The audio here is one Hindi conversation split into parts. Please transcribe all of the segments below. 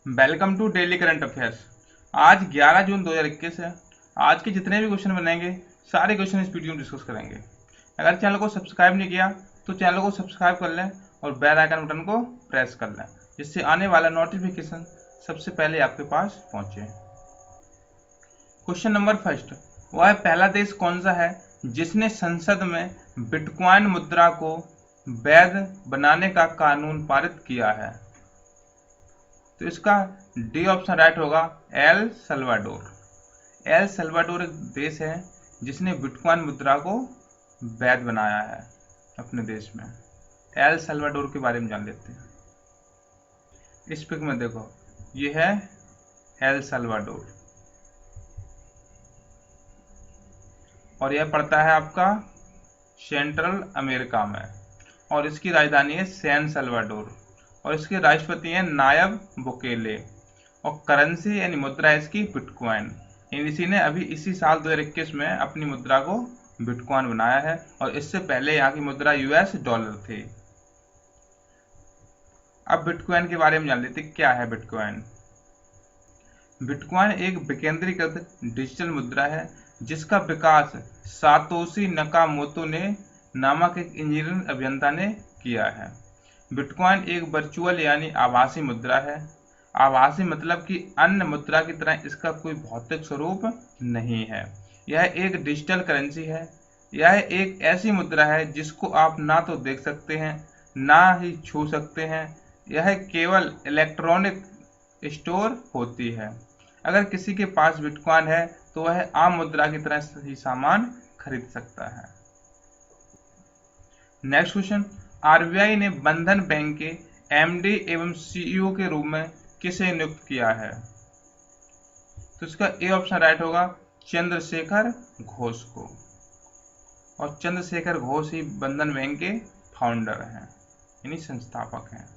Welcome to daily current affairs. आज 11 जून 2021 है। आज के जितने भी क्वेश्चन बनेंगे सारे क्वेश्चन इस वीडियो में डिस्कस करेंगे। अगर चैनल को सब्सक्राइब नहीं किया तो चैनल को सब्सक्राइब कर लें और बेल आइकन बटन को प्रेस कर लें, जिससे आने वाला नोटिफिकेशन सबसे पहले आपके पास पहुंचे। क्वेश्चन नंबर फर्स्ट, वह पहला देश कौन सा है जिसने संसद में बिटकॉइन मुद्रा को वैध बनाने का कानून पारित किया है? तो इसका डी ऑप्शन राइट होगा, एल सल्वाडोर। एल सल्वाडोर एक देश है जिसने बिटकॉइन मुद्रा को वैध बनाया है अपने देश में। एल सल्वाडोर के बारे में जान लेते हैं। इस पिक में देखो, ये है एल सल्वाडोर और यह पड़ता है आपका सेंट्रल अमेरिका में, और इसकी राजधानी है सैन सल्वाडोर, और इसके राष्ट्रपति हैं नायब बुकेले, और करेंसी यानी मुद्रा है इसकी बिटकॉइन। इसी ने अभी इसी साल 2021 में अपनी मुद्रा को बिटकॉइन बनाया है, और इससे पहले यहाँ की मुद्रा यूएस डॉलर थी। अब बिटकॉइन के बारे में जान लेते क्या है बिटकॉइन। बिटकॉइन एक विकेंद्रीकृत डिजिटल मुद्रा है जिसका विकास सातोशी नकामोतो ने नामक एक इंजीनियरिंग अभियंता ने किया है। बिटकॉइन एक वर्चुअल यानी आभासी मुद्रा है। आभासी मतलब कि अन्य मुद्रा की तरह इसका कोई भौतिक स्वरूप नहीं है। यह एक डिजिटल करेंसी है। यह एक ऐसी मुद्रा है जिसको आप ना तो देख सकते हैं ना ही छू सकते हैं। यह केवल इलेक्ट्रॉनिक स्टोर होती है। अगर किसी के पास बिटकॉइन है तो वह आम मुद्रा की तरह ही सामान खरीद सकता है। नेक्स्ट क्वेश्चन, आरबीआई ने बंधन बैंक के एमडी एवं सीईओ के रूप में किसे नियुक्त किया है? तो इसका ए ऑप्शन राइट होगा, चंद्रशेखर घोष को, और चंद्रशेखर घोष ही बंधन बैंक के फाउंडर हैं, यानी संस्थापक हैं।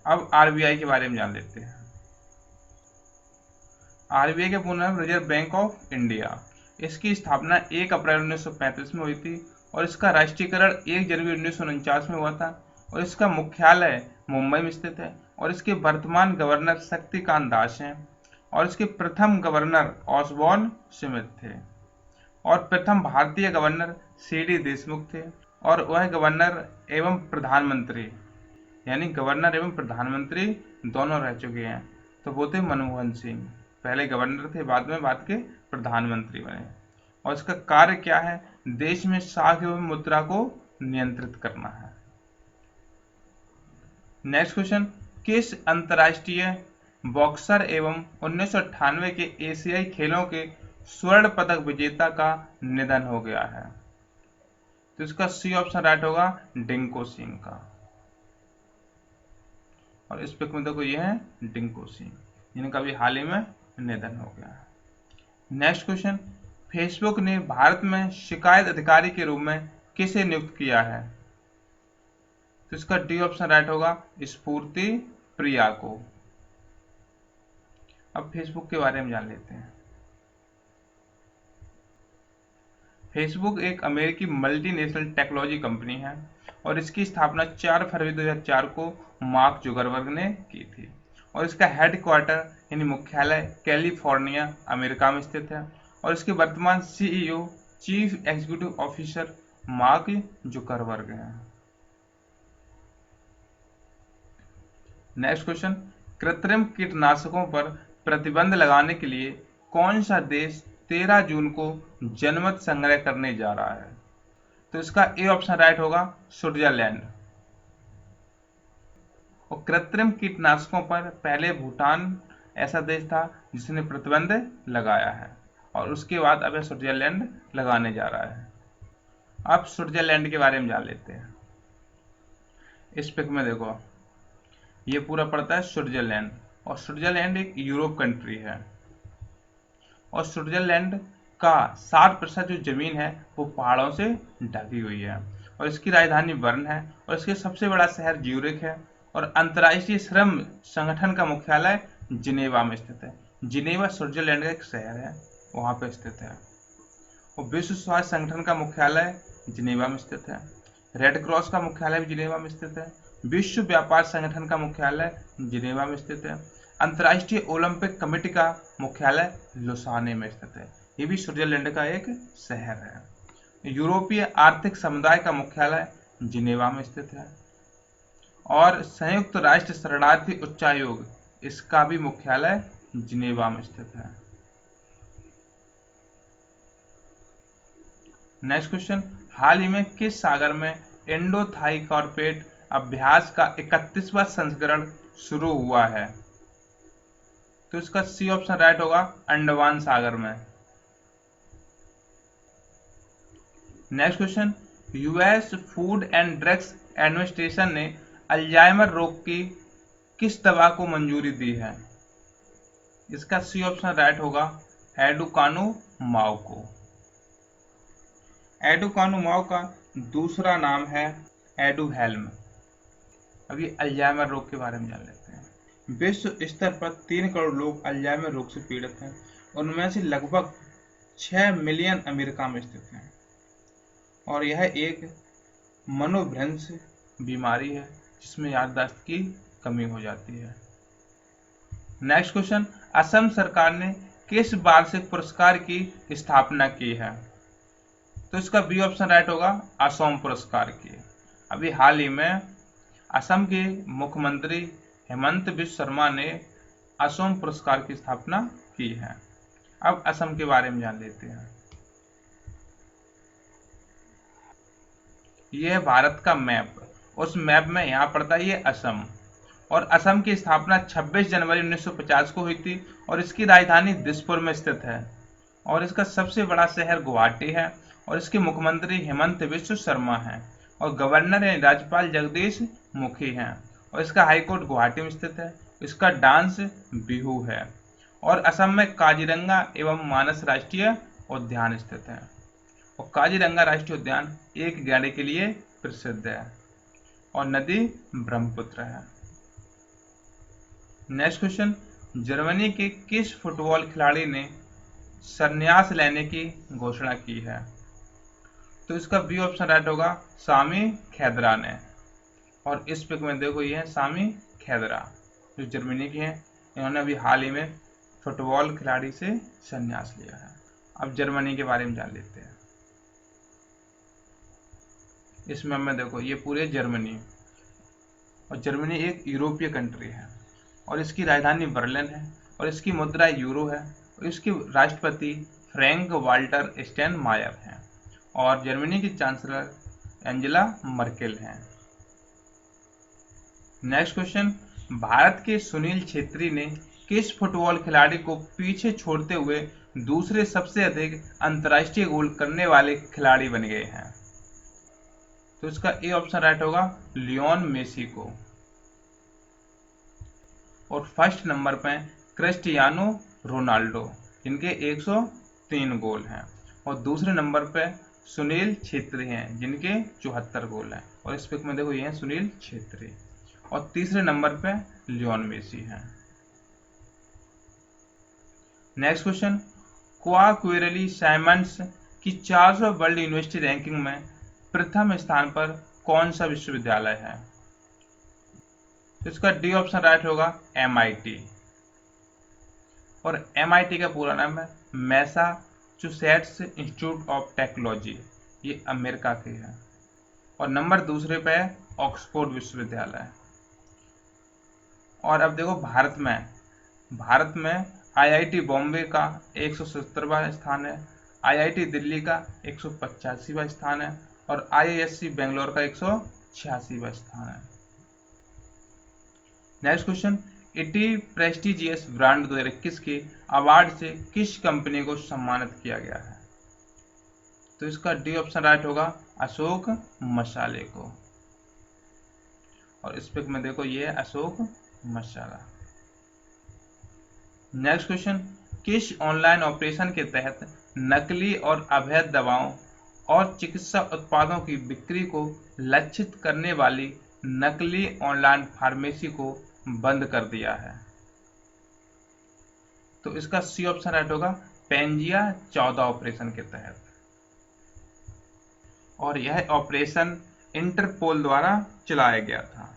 अब आरबीआई के बारे में जान लेते हैं। आरबीआई के पूर्ण नाम रिजर्व बैंक ऑफ इंडिया। इसकी स्थापना 1 अप्रैल 1935 में हुई थी, और इसका राष्ट्रीयकरण 1 जनवरी 1949 में हुआ था, और इसका मुख्यालय मुंबई में स्थित है, और इसके वर्तमान गवर्नर शक्तिकांत दास हैं, और इसके प्रथम गवर्नर ऑसबॉर्न स्मिथ थे, और प्रथम भारतीय गवर्नर सीडी देशमुख थे, और वह गवर्नर एवं प्रधानमंत्री यानी गवर्नर एवं प्रधानमंत्री दोनों रह चुके हैं। तो वो थे मनमोहन सिंह, पहले गवर्नर थे, बाद के प्रधानमंत्री बने। और इसका कार्य क्या है? देश में साख एवं मुद्रा को नियंत्रित करना है। नेक्स्ट क्वेश्चन, किस अंतर्राष्ट्रीय बॉक्सर एवं 1998 के एशियाई खेलों के स्वर्ण पदक विजेता का निधन हो गया है? तो इसका सी ऑप्शन राइट होगा, डिंको सिंह का। और इस पिक में देखो, ये है डिंको सिंह, जिनका भी हाल ही में निधन हो गया है। नेक्स्ट क्वेश्चन, फेसबुक ने भारत में शिकायत अधिकारी के रूप में किसे नियुक्त किया है? तो इसका डी ऑप्शन राइट होगा, स्फूर्ति प्रिया को। अब फेसबुक के बारे में जान लेते हैं। फेसबुक एक अमेरिकी मल्टीनेशनल टेक्नोलॉजी कंपनी है, और इसकी स्थापना 4 फरवरी 2004 को मार्क जुकरबर्ग ने की थी, और इसका हेडक्वार्टर यानी मुख्यालय कैलिफोर्निया अमेरिका में स्थित है, और इसके वर्तमान CEO chief executive officer mark Zuckerberg हैं। नेक्स्ट क्वेश्चन, कृत्रिम कीटनाशकों पर प्रतिबंध लगाने के लिए कौन सा देश 13 जून को जनमत संग्रह करने जा रहा है? तो इसका ए ऑप्शन राइट होगा, स्विट्जरलैंड। और कृत्रिम कीटनाशकों पर पहले भूटान ऐसा देश था जिसने प्रतिबंध लगाया है, और उसके बाद अब स्विट्जरलैंड लगाने जा रहा है। अब स्विट्जरलैंड के बारे में जान लेते हैं। इस पिक में देखो, ये पूरा पड़ता है स्विट्जरलैंड, और स्विट्जरलैंड एक यूरोप कंट्री है, और स्विट्जरलैंड का 60% जो जमीन है वो पहाड़ों से ढकी हुई है, और इसकी राजधानी बर्न है, और इसके सबसे बड़ा शहर ज्यूरिख है, और अंतर्राष्ट्रीय श्रम संगठन का मुख्यालय जिनेवा में स्थित है। जिनेवा स्विट्जरलैंड का एक शहर है, वहां पर स्थित है। और विश्व स्वास्थ्य संगठन का मुख्यालय जिनेवा में स्थित है। रेड क्रॉस का मुख्यालय भी जिनेवा में स्थित है। विश्व व्यापार संगठन का मुख्यालय जिनेवा में स्थित है। अंतर्राष्ट्रीय ओलंपिक कमेटी का मुख्यालय लुसाने में स्थित है। ये भी स्विट्जरलैंड का एक शहर है। यूरोपीय आर्थिक समुदाय का मुख्यालय जिनेवा में स्थित है। और संयुक्त राष्ट्र शरणार्थी उच्चायोग, इसका भी मुख्यालय जिनेवा में स्थित है। नेक्स्ट क्वेश्चन, हाल ही में किस सागर में इंडो थाई कॉर्पोरेट अभ्यास का 31वां संस्करण शुरू हुआ है? तो इसका सी ऑप्शन राइट होगा, अंडमान सागर में। Next question, US food and drugs administration ने अल्जाइमर रोग की किस दवा को मंजूरी दी है? इसका सी ऑप्शन राइट होगा, एडुकानुमाब को। एडुकानुमाब का दूसरा नाम है एडुहेल्म। अभी अल्जाइमर रोग के बारे में जान लेते हैं। विश्व स्तर पर 3 करोड़ लोग अल्जाइमर रोग से पीड़ित हैं। उनमें से लगभग 6 मिलियन अमेरिका में स्थित हैं और यह एक मनोभ्रंश बीमारी है जिसमें याददाश्त की कमी हो जाती है। नेक्स्ट क्वेश्चन, असम सरकार ने किस वार्षिक पुरस्कार की स्थापना की है? तो इसका बी ऑप्शन राइट होगा, असम पुरस्कार की। अभी हाल ही में असम के मुख्यमंत्री हेमंत बिश्व शर्मा ने असम पुरस्कार की स्थापना की है। अब असम के बारे में जान लेते हैं। यह है भारत का मैप। उस मैप में यहाँ पड़ता है ये असम। और असम की स्थापना 26 जनवरी 1950 को हुई थी और इसकी राजधानी दिसपुर में स्थित है। और इसका सबसे बड़ा शहर गुवाहाटी है और इसके मुख्यमंत्री हेमंत बिश्व शर्मा हैं और गवर्नर यानी राज्यपाल जगदीश मुखी हैं और इसका हाईकोर्ट गुवाहाटी में स्थित है। इसका डांस बिहू है। और असम में काजीरंगा एवं मानस राष्ट्रीय उद्यान स्थित है और काजीरंगा राष्ट्रीय उद्यान एक गैंडे के लिए प्रसिद्ध है और नदी ब्रह्मपुत्र है। नेक्स्ट क्वेश्चन, जर्मनी के किस फुटबॉल खिलाड़ी ने संन्यास लेने की घोषणा की है? तो इसका बी ऑप्शन राइट होगा, सामी खेदरा ने। और इस पिक में देखो ये है सामी खेदरा जो जर्मनी की हैं। इन्होंने अभी हाल ही में फुटबॉल खिलाड़ी से संन्यास लिया है। अब जर्मनी के बारे में जान लेते हैं। इसमें हमें देखो ये पूरे जर्मनी, और जर्मनी एक यूरोपीय कंट्री है और इसकी राजधानी बर्लिन है और इसकी मुद्रा यूरो है और इसके राष्ट्रपति फ्रैंक वाल्टर स्टेनमायर हैं और जर्मनी की चांसलर एंजेला मर्केल हैं। नेक्स्ट क्वेश्चन, भारत के सुनील छेत्री ने किस फुटबॉल खिलाड़ी को पीछे छोड़ते हुए दूसरे सबसे अधिक अंतर्राष्ट्रीय गोल करने वाले खिलाड़ी बन गए हैं? तो इसका ए ऑप्शन राइट होगा, लियोन मेसी को। और फर्स्ट नंबर पे क्रिस्टियानो रोनाल्डो जिनके 103 गोल हैं और दूसरे नंबर पे सुनील छेत्री हैं जिनके 74 गोल हैं। और इस पिक में देखो ये हैं सुनील छेत्री और तीसरे नंबर पे लियोन मेसी हैं। नेक्स्ट क्वेश्चन, क्वाक्वेरेली साइमंड्स की 400 वर्ल्ड यूनिवर्सिटी रैंकिंग में प्रथम स्थान पर कौन सा विश्वविद्यालय है? तो इसका डी ऑप्शन राइट होगा, MIT। और MIT का पूरा नाम है मैसाचुसेट्स इंस्टीट्यूट ऑफ टेक्नोलॉजी, ये अमेरिका के है। और नंबर दूसरे पे है ऑक्सफोर्ड विश्वविद्यालय। और अब देखो भारत में IIT बॉम्बे का 170वां स्थान है, IIT दिल्ली का 185वां स्थान है और IISc बेंगलोर का 186वां स्थान है। नेक्स्ट क्वेश्चन, इटी प्रेस्टिजियस ब्रांड 2021 के अवार्ड से किस कंपनी को सम्मानित किया गया है? तो इसका डी ऑप्शन राइट होगा, अशोक मसाले को। और इस पिक में देखो ये है अशोक मसाला। नेक्स्ट क्वेश्चन, किस ऑनलाइन ऑपरेशन के तहत नकली और अवैध दवाओं और चिकित्सा उत्पादों की बिक्री को लक्षित करने वाली नकली ऑनलाइन फार्मेसी को बंद कर दिया है? तो इसका सी ऑप्शन राइट होगा, पेंजिया 14 ऑपरेशन के तहत। और यह ऑपरेशन इंटरपोल द्वारा चलाया गया था।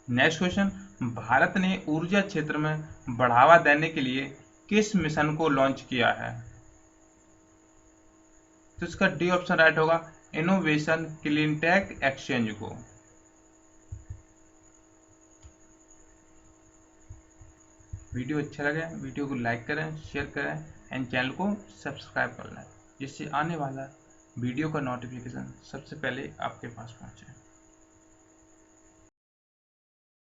नेक्स्ट क्वेश्चन, भारत ने ऊर्जा क्षेत्र में बढ़ावा देने के लिए किस मिशन को लॉन्च किया है? तो इसका डी ऑप्शन राइट होगा, इनोवेशन क्लीनटेक एक्सचेंज को। वीडियो अच्छा लगे वीडियो को लाइक करें, शेयर करें एंड चैनल को सब्सक्राइब कर लें, जिससे आने वाला वीडियो का नोटिफिकेशन सबसे पहले आपके पास पहुंचे।